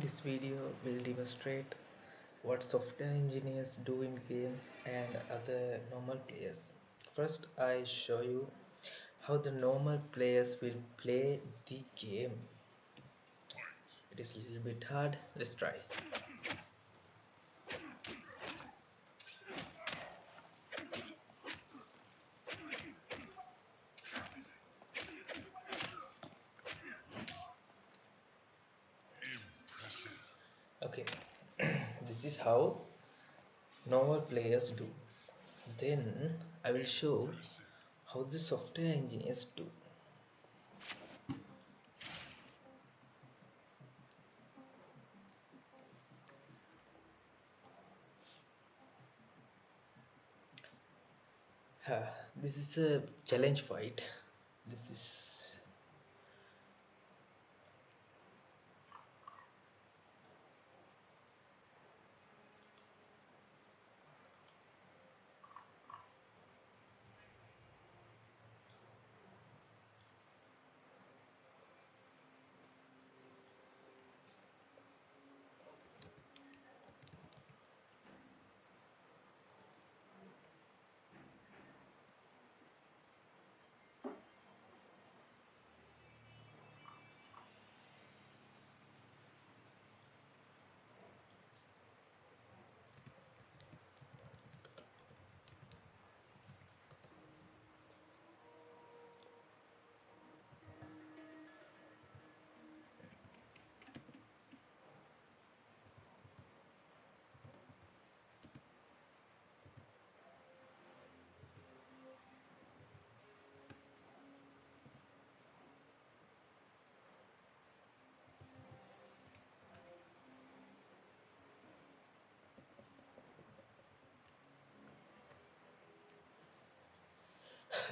This video will demonstrate what software engineers do in games and other normal players. First, I show you how the normal players will play the game. It is a little bit hard. Let's try. Okay, this is how normal players do. Then I will show how the software engineers do. This is a challenge fight. This is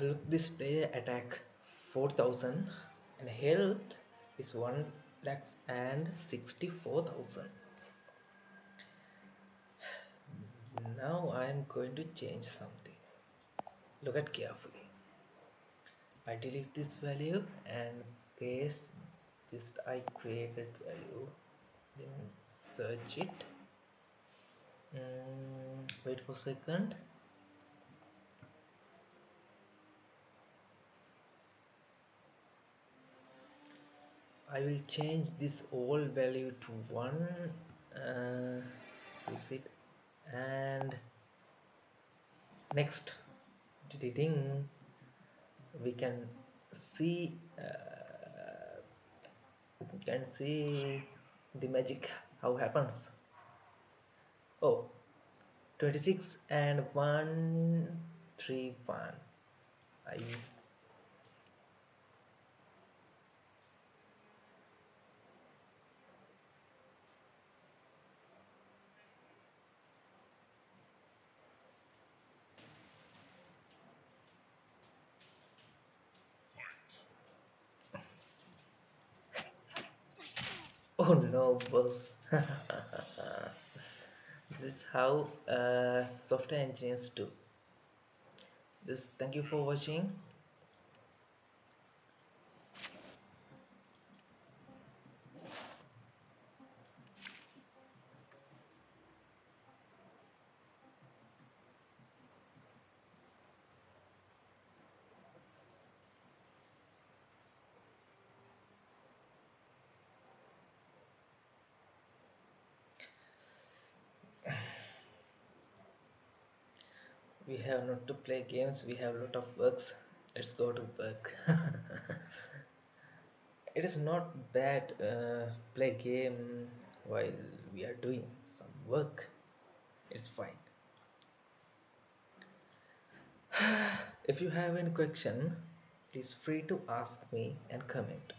look, this player attack 4000 and health is 1 lakhs and 64,000. Now I am going to change something. Look at carefully. I delete this value and paste just I created value, then search it. Wait for a second. I will change this all value to 1. Reset and next editing. We can see the magic how happens. Oh, 26 and 131. I Oh no, boss. This is how software engineers do. This. Thank you for watching. We have not to play games. We have a lot of works. Let's go to work. It is not bad play game while we are doing some work. It's fine. If you have any question, please free to ask me and comment.